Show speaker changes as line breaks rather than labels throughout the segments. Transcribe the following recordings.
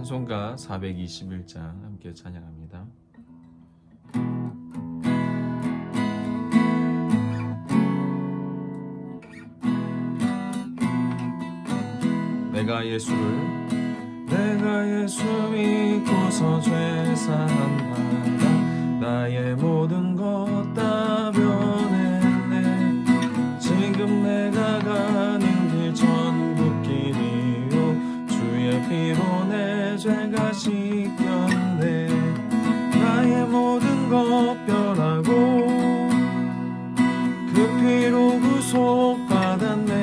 찬송가 421장 함께 찬양합니다. 내가 예수 믿고서 죄 사함받아 나의 모든 것 다 변했네. 지금 내가 가는 길 전국 길이요 주의 피로 내 죄가 씻겼네. 나의 모든 것 변하고 그 피로 구속받았네.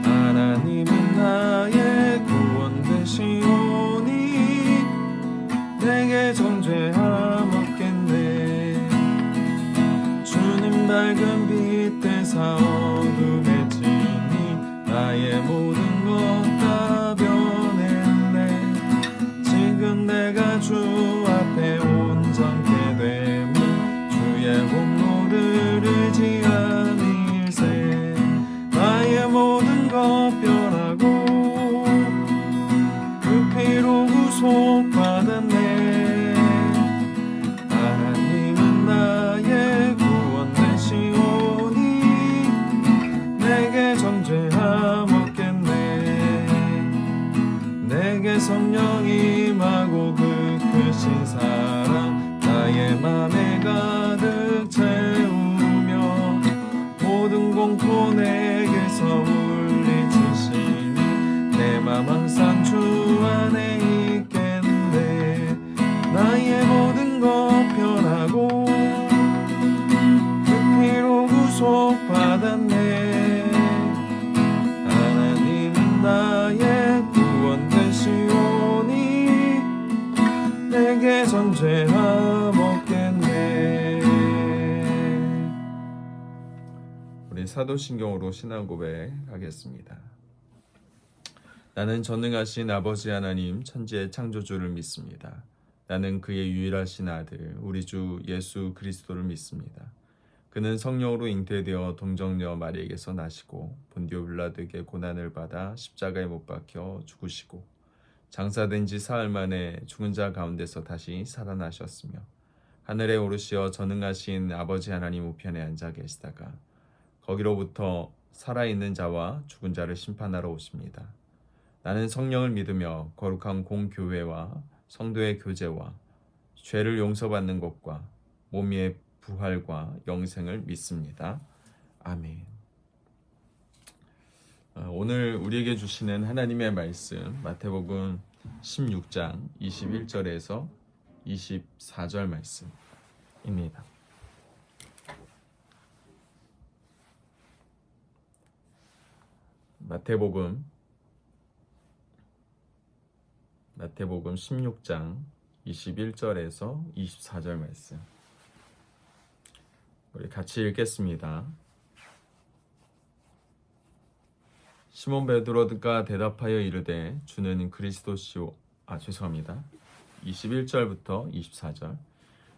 하나님은 나의 구원 되시오니 내게 정죄함 없겠네. 주님 밝은 빛 되사 어둠에 지니 나의 모든 것 다 변했네. 지금 내가 주 앞에 온전케 되면 주의 공로를 의지하는 일세. 나의 모든 것 변하고 그 피로 구속받았네. 하나님은 나의 구원 되시오니 내게 정죄함 없겠네. 내게 성령 임하고 그 크신 사랑 나의 맘에 가득 채우며 모든 공포 내게서 물리치시니 내 맘 항상 주 안에 있겠네. 나의 모든 것 변하고 그 피로 구속받았네. 하나님은 나의 구원 되시오니 내게 정죄함 없겠네. 우리 사도신경으로 신앙 고백하겠습니다. 나는 전능하신 아버지 하나님 천지의 창조주를 믿습니다. 나는 그의 유일하신 아들 우리 주 예수 그리스도를 믿습니다. 그는 성령으로 잉태되어 동정녀 마리에게서 나시고 본디오 빌라도에게 고난을 받아 십자가에 못 박혀 죽으시고 장사된 지 사흘 만에 죽은 자 가운데서 다시 살아나셨으며 하늘에 오르시어 전능하신 아버지 하나님 우편에 앉아 계시다가 거기로부터 살아있는 자와 죽은 자를 심판하러 오십니다. 나는 성령을 믿으며 거룩한 공교회와 성도의 교제와 죄를 용서받는 것과 몸의 부활과 영생을 믿습니다. 아멘. 오늘 우리에게 주시는 하나님의 말씀 마태복음 16장 21절에서 24절 말씀입니다. 마태복음 16장 21절에서 24절 말씀 우리 같이 읽겠습니다. 시몬 베드로가 대답하여 이르되 주는 그리스도시오. 21절부터 24절.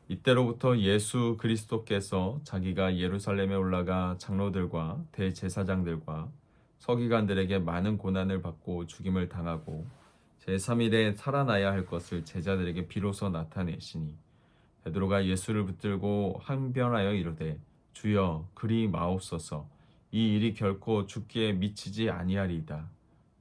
이때로부터 예수 그리스도께서 자기가 예루살렘에 올라가 장로들과 대제사장들과 서기관들에게 많은 고난을 받고 죽임을 당하고 제3일에 살아나야 할 것을 제자들에게 비로소 나타내시니 베드로가 예수를 붙들고 항변하여 이르되 주여 그리 마옵소서. 이 일이 결코 죽기에 미치지 아니하리이다.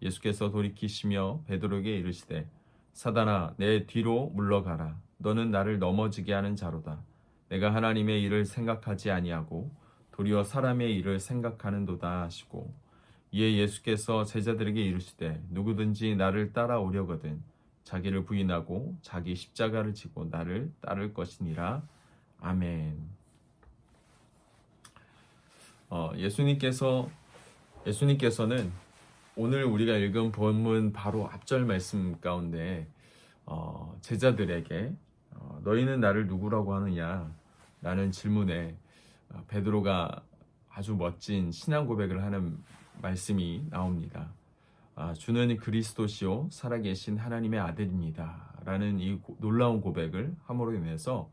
예수께서 돌이키시며 베드로에게 이르시되 사단아 내 뒤로 물러가라. 너는 나를 넘어지게 하는 자로다. 내가 하나님의 일을 생각하지 아니하고 도리어 사람의 일을 생각하는도다 하시고 이에 예수께서 제자들에게 이르시되 누구든지 나를 따라오려거든 자기를 부인하고 자기 십자가를 지고 나를 따를 것이니라. 아멘. 예수님께서는 오늘 우리가 읽은 본문 바로 앞절 말씀 가운데 제자들에게 너희는 나를 누구라고 하느냐 라는 질문에 베드로가 아주 멋진 신앙 고백을 하는 말씀이 나옵니다. 주는 그리스도시요 살아계신 하나님의 아들입니다 라는 이 놀라운 고백을 함으로 인해서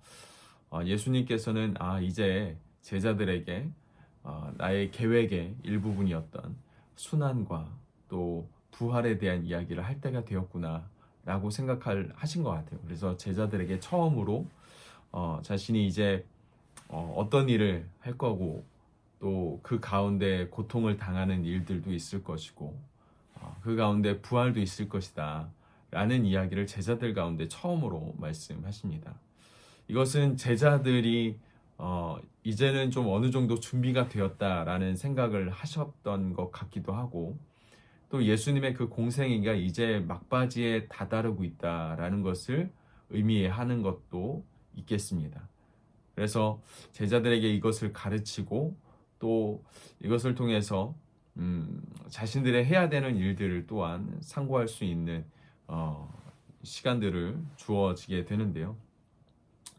예수님께서는 이제 제자들에게 나의 계획의 일부분이었던 순환과 또 부활에 대한 이야기를 할 때가 되었구나 라고 하신 것 같아요. 그래서 제자들에게 처음으로 자신이 이제 어떤 일을 할 거고 또 그 가운데 고통을 당하는 일들도 있을 것이고 그 가운데 부활도 있을 것이다 라는 이야기를 제자들 가운데 처음으로 말씀하십니다. 이것은 제자들이 이제는 좀 어느 정도 준비가 되었다라는 생각을 하셨던 것 같기도 하고 또 예수님의 그 공생애가 이제 막바지에 다다르고 있다라는 것을 의미하는 것도 있겠습니다. 그래서 제자들에게 이것을 가르치고 또 이것을 통해서 자신들의 해야 되는 일들을 또한 상고할 수 있는 시간들을 주어지게 되는데요.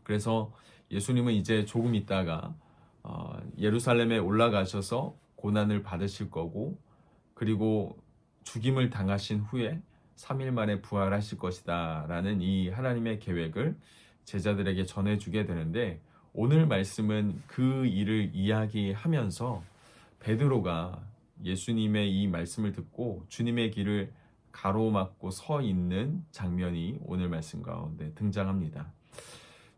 그래서 예수님은 이제 조금 있다가 예루살렘에 올라가셔서 고난을 받으실 거고 그리고 죽임을 당하신 후에 3일 만에 부활하실 것이다 라는 이 하나님의 계획을 제자들에게 전해주게 되는데 오늘 말씀은 그 일을 이야기하면서 베드로가 예수님의 이 말씀을 듣고 주님의 길을 가로막고 서 있는 장면이 오늘 말씀 가운데 등장합니다.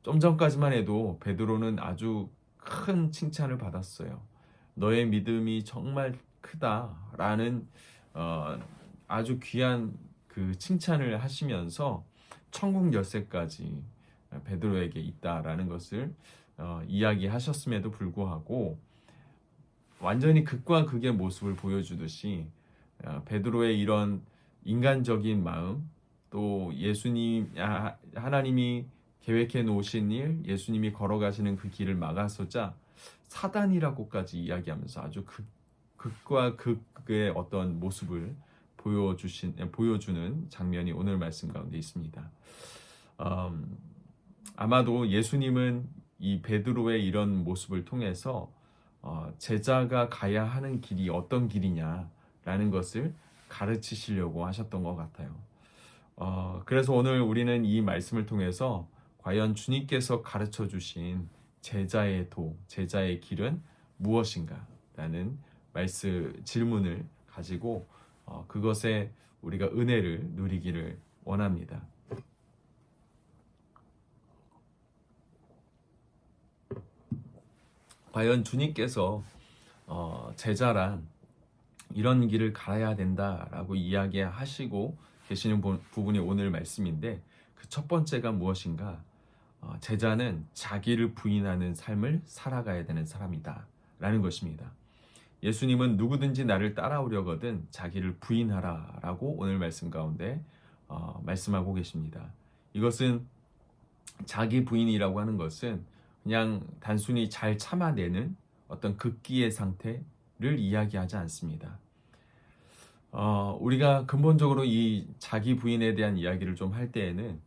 좀 전까지만 해도 베드로는 아주 큰 칭찬을 받았어요. 너의 믿음이 정말 크다라는 아주 귀한 그 칭찬을 하시면서 천국 열쇠까지 베드로에게 있다라는 것을 이야기하셨음에도 불구하고 완전히 극과 극의 모습을 보여주듯이 베드로의 이런 인간적인 마음 또 하나님이 계획해 놓으신 일, 예수님이 걸어가시는 그 길을 막아서자 사단이라고까지 이야기하면서 아주 극과 극의 어떤 모습을 보여주는 장면이 오늘 말씀 가운데 있습니다. 아마도 예수님은 이 베드로의 이런 모습을 통해서 제자가 가야 하는 길이 어떤 길이냐라는 것을 가르치시려고 하셨던 것 같아요. 그래서 오늘 우리는 이 말씀을 통해서 과연 주님께서 가르쳐 주신 제자의 제자의 길은 무엇인가? 라는 질문을 가지고 그것에 우리가 은혜를 누리기를 원합니다. 과연 주님께서 제자란 이런 길을 가야 된다라고 이야기하시고 계시는 부분이 오늘 말씀인데 그 첫 번째가 무엇인가? 제자는 자기를 부인하는 삶을 살아가야 되는 사람이다 라는 것입니다. 예수님은 누구든지 나를 따라오려거든 자기를 부인하라 라고 오늘 말씀 가운데 말씀하고 계십니다. 이것은 자기 부인이라고 하는 것은 그냥 단순히 잘 참아내는 어떤 극기의 상태를 이야기하지 않습니다. 우리가 근본적으로 이 자기 부인에 대한 이야기를 좀 할 때에는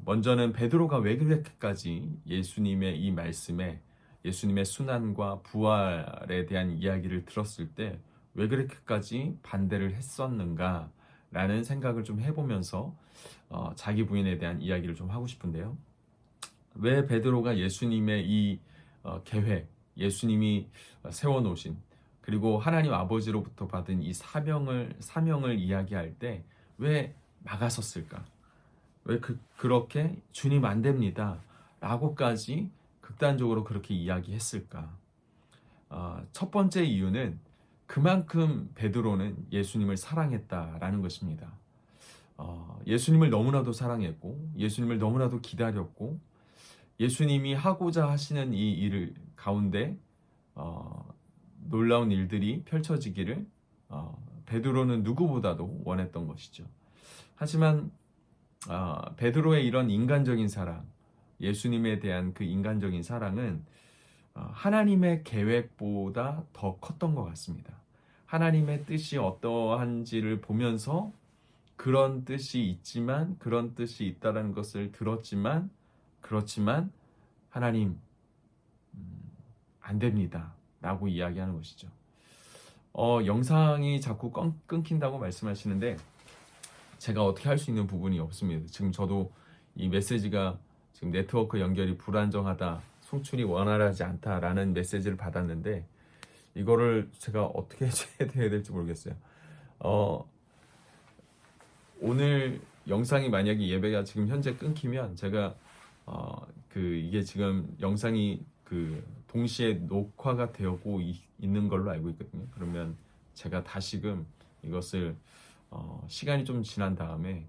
먼저는 베드로가 왜 그렇게까지 예수님의 이 말씀에 예수님의 순환과 부활에 대한 이야기를 들었을 때 왜 그렇게까지 반대를 했었는가 라는 생각을 좀 해보면서 자기 부인에 대한 이야기를 좀 하고 싶은데요. 왜 베드로가 예수님의 이 계획, 예수님이 세워놓으신 그리고 하나님 아버지로부터 받은 이 사명을 이야기할 때 왜 막아섰을까? 왜 그렇게 주님 안 됩니다 라고까지 극단적으로 그렇게 이야기했을까? 첫 번째 이유는 그만큼 베드로는 예수님을 사랑했다라는 것입니다. 예수님을 너무나도 사랑했고 예수님을 너무나도 기다렸고 예수님이 하고자 하시는 이 일을 가운데 놀라운 일들이 펼쳐지기를 베드로는 누구보다도 원했던 것이죠. 하지만 베드로의 이런 인간적인 사랑, 예수님에 대한 그 인간적인 사랑은 하나님의 계획보다 더 컸던 것 같습니다. 하나님의 뜻이 어떠한지를 보면서 그런 뜻이 있지만 그런 뜻이 있다는 것을 들었지만 그렇지만 하나님 안 됩니다 라고 이야기하는 것이죠. 영상이 자꾸 끊긴다고 말씀하시는데 제가 어떻게 할 수 있는 부분이 없습니다. 지금 저도 이 메시지가 지금 네트워크 연결이 불안정하다, 송출이 원활하지 않다라는 메시지를 받았는데 이거를 제가 어떻게 해야 될지 모르겠어요. 오늘 영상이 만약에 예배가 지금 현재 끊기면 제가 이게 지금 영상이 동시에 녹화가 되고 있는 걸로 알고 있거든요. 그러면 제가 다시금 이것을 시간이 좀 지난 다음에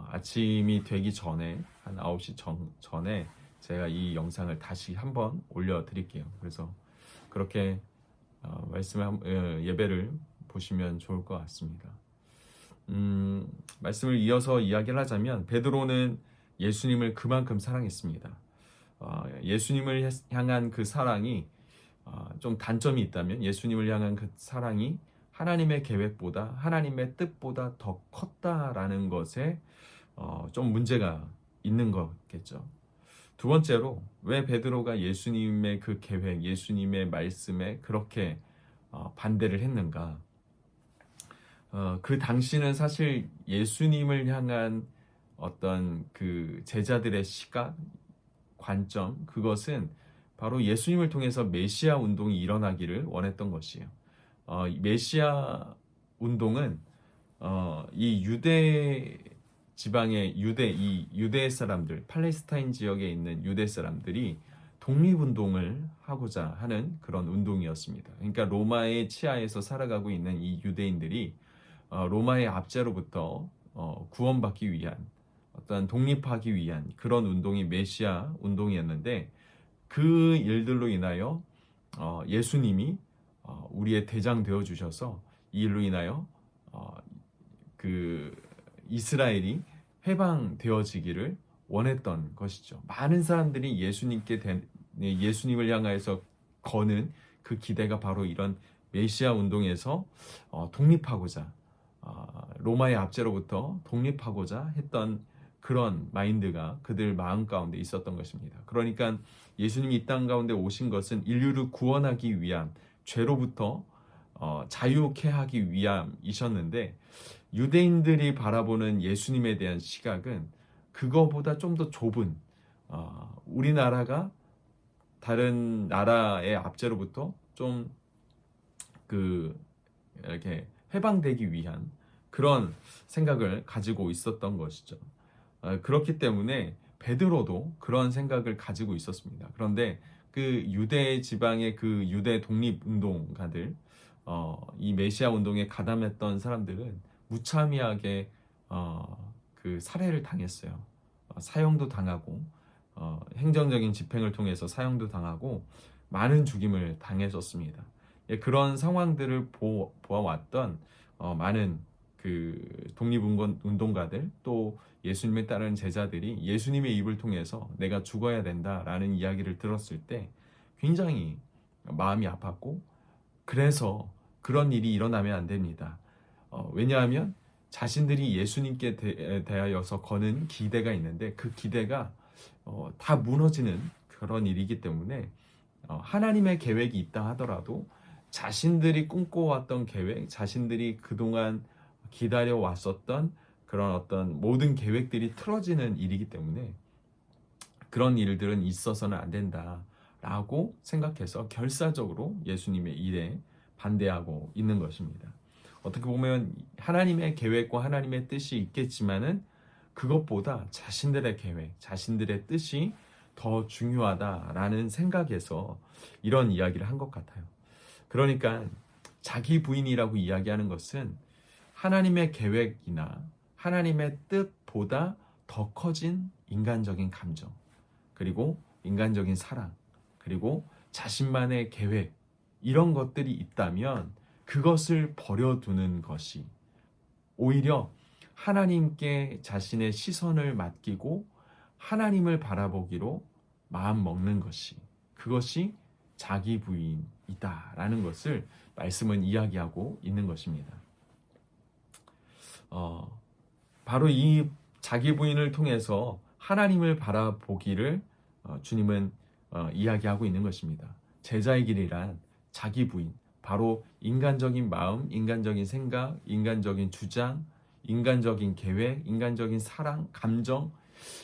아침이 되기 전에 한 9시 전에 제가 이 영상을 다시 한번 올려드릴게요. 그래서 그렇게 예배를 보시면 좋을 것 같습니다. 말씀을 이어서 이야기를 하자면 베드로는 예수님을 그만큼 사랑했습니다. 예수님을 향한 그 사랑이 좀 단점이 있다면 예수님을 향한 그 사랑이 하나님의 계획보다 하나님의 뜻보다 더 컸다라는 것에 좀 문제가 있는 거겠죠. 두 번째로 왜 베드로가 예수님의 그 계획, 예수님의 말씀에 그렇게 반대를 했는가? 그 당시는 사실 예수님을 향한 어떤 그 제자들의 시각, 관점, 그것은 바로 예수님을 통해서 메시아 운동이 일어나기를 원했던 것이에요. 메시아 운동은 이 유대 지방의 유대 사람들, 팔레스타인 지역에 있는 유대 사람들이 독립운동을 하고자 하는 그런 운동이었습니다. 그러니까 로마의 치하에서 살아가고 있는 이 유대인들이 로마의 압제로부터 구원받기 위한 어떤 독립하기 위한 그런 운동이 메시아 운동이었는데 그 일들로 인하여 예수님이 우리의 대장 되어 주셔서 이 일로 인하여 그 이스라엘이 해방되어지기를 원했던 것이죠. 많은 사람들이 예수님을 향하여서 거는 그 기대가 바로 이런 메시아 운동에서 독립하고자 로마의 압제로부터 독립하고자 했던 그런 마인드가 그들 마음 가운데 있었던 것입니다. 그러니까 예수님이 이 땅 가운데 오신 것은 인류를 구원하기 위한 죄로부터 자유케 하기 위함이셨는데 유대인들이 바라보는 예수님에 대한 시각은 그거보다 좀 더 좁은 우리나라가 다른 나라의 압제로부터 좀 이렇게 해방되기 위한 그런 생각을 가지고 있었던 것이죠. 그렇기 때문에 베드로도 그런 생각을 가지고 있었습니다. 그런데 그 유대 지방의 그 유대 독립운동가들, 이 메시아 운동에 가담했던 사람들은 무참하게 그 살해를 당했어요. 사형도 당하고 행정적인 집행을 통해서 사형도 당하고 많은 죽임을 당했었습니다. 그런 상황들을 보아왔던 많은 그 독립운동가들 또 예수님에 따르는 제자들이 예수님의 입을 통해서 내가 죽어야 된다라는 이야기를 들었을 때 굉장히 마음이 아팠고 그래서 그런 일이 일어나면 안 됩니다. 왜냐하면 자신들이 예수님께 대하여서 거는 기대가 있는데 그 기대가 다 무너지는 그런 일이기 때문에 하나님의 계획이 있다 하더라도 자신들이 꿈꿔왔던 계획, 자신들이 그동안 기다려왔었던 그런 어떤 모든 계획들이 틀어지는 일이기 때문에 그런 일들은 있어서는 안 된다라고 생각해서 결사적으로 예수님의 일에 반대하고 있는 것입니다. 어떻게 보면 하나님의 계획과 하나님의 뜻이 있겠지만은 그것보다 자신들의 계획, 자신들의 뜻이 더 중요하다라는 생각에서 이런 이야기를 한 것 같아요. 그러니까 자기 부인이라고 이야기하는 것은 하나님의 계획이나 하나님의 뜻보다 더 커진 인간적인 감정, 그리고 인간적인 사랑, 그리고 자신만의 계획, 이런 것들이 있다면 그것을 버려두는 것이 오히려 하나님께 자신의 시선을 맡기고 하나님을 바라보기로 마음 먹는 것이 그것이 자기 부인이다라는 것을 말씀은 이야기하고 있는 것입니다. 바로 이 자기 부인을 통해서 하나님을 바라보기를 주님은 이야기하고 있는 것입니다. 제자의 길이란 자기 부인, 바로 인간적인 마음, 인간적인 생각, 인간적인 주장, 인간적인 계획, 인간적인 사랑, 감정,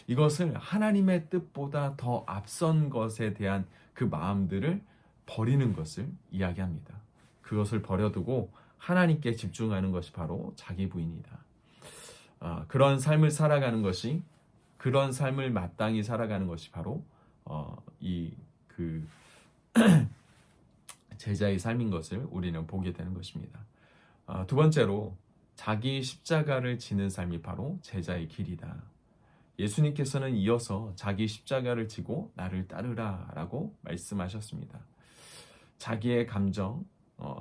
이것을 하나님의 뜻보다 더 앞선 것에 대한 그 마음들을 버리는 것을 이야기합니다. 그것을 버려두고 하나님께 집중하는 것이 바로 자기 부인이다. 그런 삶을 살아가는 것이 그런 삶을 마땅히 살아가는 것이 바로 이 그 제자의 삶인 것을 우리는 보게 되는 것입니다. 두 번째로 자기 십자가를 지는 삶이 바로 제자의 길이다. 예수님께서는 이어서 자기 십자가를 지고 나를 따르라 라고 말씀하셨습니다. 자기의 감정,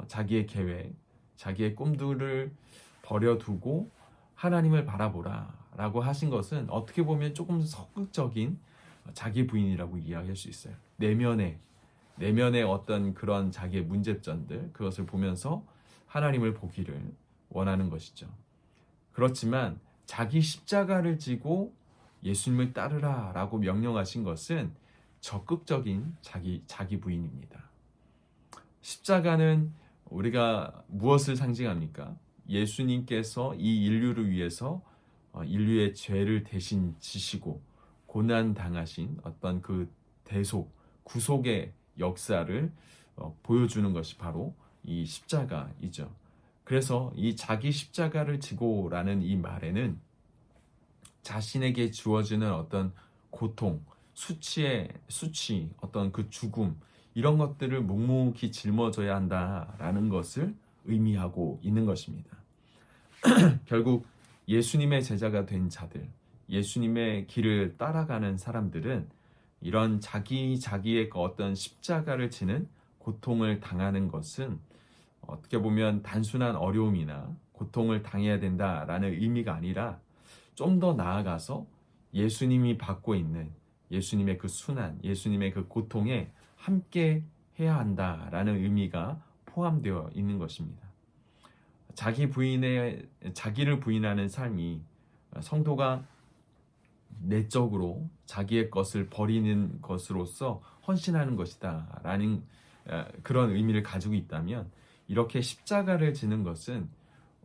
자기의 계획, 자기의 꿈들을 버려두고 하나님을 바라보라 라고 하신 것은 어떻게 보면 조금 적극적인 자기 부인이라고 이해할 수 있어요. 내면의 어떤 그런 자기의 문제점들, 그것을 보면서 하나님을 보기를 원하는 것이죠. 그렇지만 자기 십자가를 지고 예수님을 따르라 라고 명령하신 것은 적극적인 자기 부인입니다. 십자가는 우리가 무엇을 상징합니까? 예수님께서 이 인류를 위해서 인류의 죄를 대신 지시고 고난 당하신 어떤 그 구속의 역사를 보여주는 것이 바로 이 십자가이죠. 그래서 이 자기 십자가를 지고라는 이 말에는 자신에게 주어지는 어떤 고통, 수치, 어떤 그 죽음, 이런 것들을 묵묵히 짊어져야 한다라는 것을 의미하고 있는 것입니다. 결국 예수님의 제자가 된 자들, 예수님의 길을 따라가는 사람들은 이런 자기의 어떤 십자가를 지는 고통을 당하는 것은 어떻게 보면 단순한 어려움이나 고통을 당해야 된다라는 의미가 아니라 좀 더 나아가서 예수님이 받고 있는 예수님의 그 순환, 예수님의 그 고통에 함께 해야 한다라는 의미가 포함되어 있는 것입니다. 자기를 부인하는 삶이 성도가 내적으로 자기의 것을 버리는 것으로서 헌신하는 것이다 라는 그런 의미를 가지고 있다면, 이렇게 십자가를 지는 것은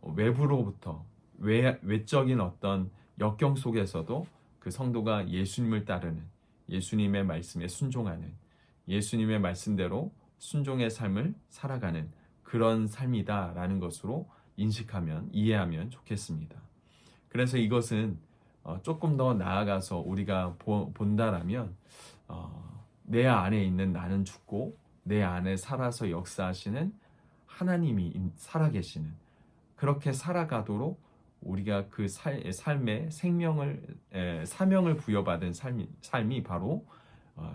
외부로부터 외적인 어떤 역경 속에서도 그 성도가 예수님을 따르는, 예수님의 말씀에 순종하는, 예수님의 말씀대로 순종의 삶을 살아가는 그런 삶이다라는 것으로 이해하면 좋겠습니다. 그래서 이것은 조금 더 나아가서 우리가 본다라면 내 안에 있는 나는 죽고 내 안에 살아서 역사하시는 하나님이 살아계시는, 그렇게 살아가도록 우리가 그 삶의 사명을 부여받은 삶이 바로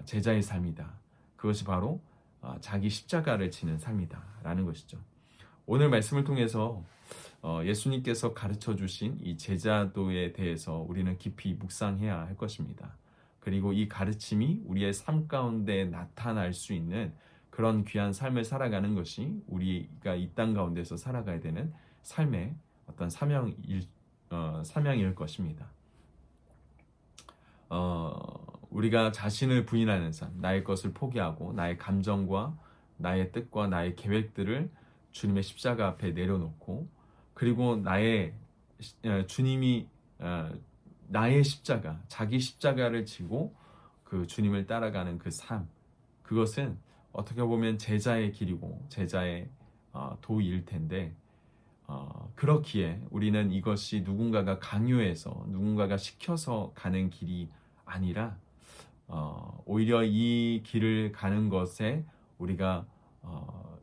제자의 삶이다. 그것이 바로 자기 십자가를 지는 삶이다라는 것이죠. 오늘 말씀을 통해서 예수님께서 가르쳐 주신 이 제자도에 대해서 우리는 깊이 묵상해야 할 것입니다. 그리고 이 가르침이 우리의 삶 가운데 나타날 수 있는 그런 귀한 삶을 살아가는 것이 우리가 이 땅 가운데서 살아가야 되는 삶의 어떤 사명일 것입니다. 우리가 자신을 부인하는 삶, 나의 것을 포기하고 나의 감정과 나의 뜻과 나의 계획들을 주님의 십자가 앞에 내려놓고, 그리고 주님이 나의 십자가, 자기 십자가를 지고 그 주님을 따라가는 그 삶, 그것은 어떻게 보면 제자의 길이고 제자의 도일 텐데, 그렇기에 우리는 이것이 누군가가 강요해서 누군가가 시켜서 가는 길이 아니라 오히려 이 길을 가는 것에 우리가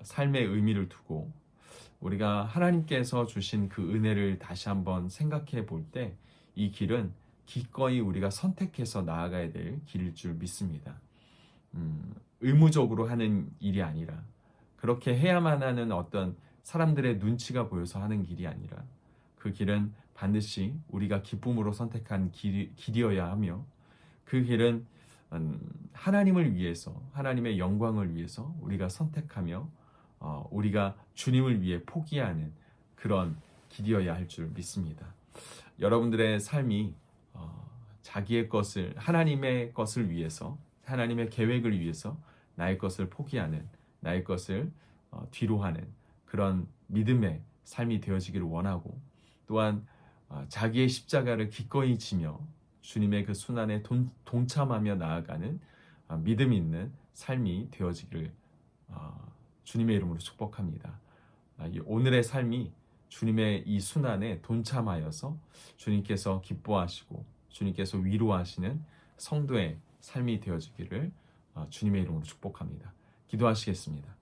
삶의 의미를 두고 우리가 하나님께서 주신 그 은혜를 다시 한번 생각해 볼 때 이 길은 기꺼이 우리가 선택해서 나아가야 될 길일 줄 믿습니다. 의무적으로 하는 일이 아니라, 그렇게 해야만 하는 어떤 사람들의 눈치가 보여서 하는 길이 아니라, 그 길은 반드시 우리가 기쁨으로 선택한 길이어야 하며, 그 길은 하나님을 위해서, 하나님의 영광을 위해서 우리가 선택하며 우리가 주님을 위해 포기하는 그런 길이어야 할 줄 믿습니다. 여러분들의 삶이 자기의 것을, 하나님의 것을 위해서, 하나님의 계획을 위해서 나의 것을 포기하는, 나의 것을 뒤로 하는 그런 믿음의 삶이 되어지기를 원하고, 또한 자기의 십자가를 기꺼이 지며 주님의 그 순환에 동참하며 나아가는 믿음 있는 삶이 되어지기를 주님의 이름으로 축복합니다. 오늘의 삶이 주님의 이 순환에 동참하여서 주님께서 기뻐하시고 주님께서 위로하시는 성도의 삶이 되어지기를 주님의 이름으로 축복합니다. 기도하시겠습니다.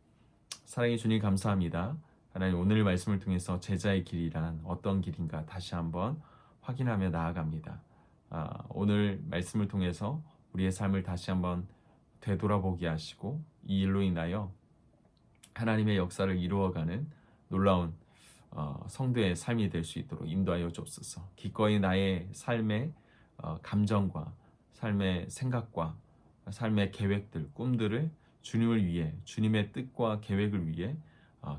사랑의 주님 감사합니다. 하나님 오늘 말씀을 통해서 제자의 길이란 어떤 길인가 다시 한번 확인하며 나아갑니다. 오늘 말씀을 통해서 우리의 삶을 다시 한번 되돌아보게 하시고 이 일로 인하여 하나님의 역사를 이루어가는 놀라운 성도의 삶이 될 수 있도록 인도하여 주옵소서. 기꺼이 나의 삶의 감정과 삶의 생각과 삶의 계획들, 꿈들을 주님을 위해 주님의 뜻과 계획을 위해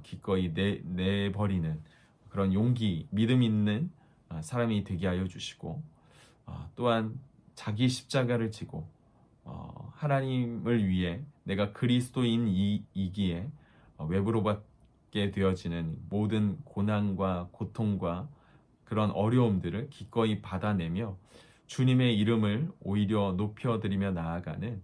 기꺼이 내버리는 그런 용기, 믿음 있는 사람이 되게 하여 주시고 또한 자기 십자가를 지고 하나님을 위해 내가 그리스도인이기에 외부로 받게 되어지는 모든 고난과 고통과 그런 어려움들을 기꺼이 받아내며 주님의 이름을 오히려 높여드리며 나아가는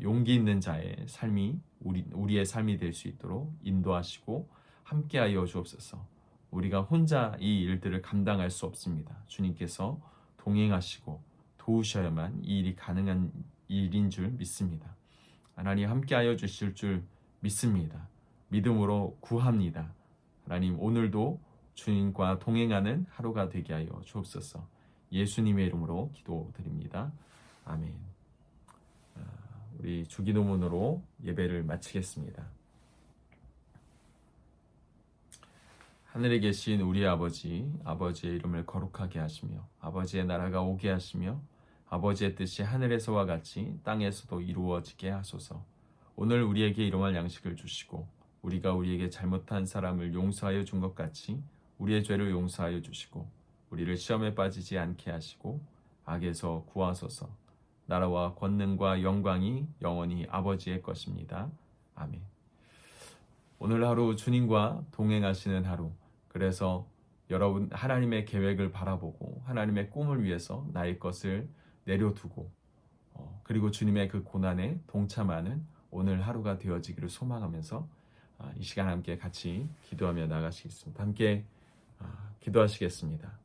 용기 있는 자의 삶이 우리의 삶이 될 수 있도록 인도하시고 함께하여 주옵소서. 우리가 혼자 이 일들을 감당할 수 없습니다. 주님께서 동행하시고 도우셔야만 이 일이 가능한 일인 줄 믿습니다. 하나님 함께하여 주실 줄 믿습니다. 믿음으로 구합니다. 하나님 오늘도 주님과 동행하는 하루가 되게 하여 주옵소서. 예수님의 이름으로 기도드립니다. 아멘. 우리 주기도문으로 예배를 마치겠습니다. 하늘에 계신 우리 아버지, 아버지의 이름을 거룩하게 하시며 아버지의 나라가 오게 하시며 아버지의 뜻이 하늘에서와 같이 땅에서도 이루어지게 하소서. 오늘 우리에게 일용할 양식을 주시고 우리가 우리에게 잘못한 사람을 용서하여 준 것 같이 우리의 죄를 용서하여 주시고 우리를 시험에 빠지지 않게 하시고 악에서 구하소서. 나라와 권능과 영광이 영원히 아버지의 것입니다. 아멘. 오늘 하루 주님과 동행하시는 하루, 그래서 여러분 하나님의 계획을 바라보고 하나님의 꿈을 위해서 나의 것을 내려두고 그리고 주님의 그 고난에 동참하는 오늘 하루가 되어지기를 소망하면서 이 시간 함께 같이 기도하며 나가시겠습니다. 함께 기도하시겠습니다.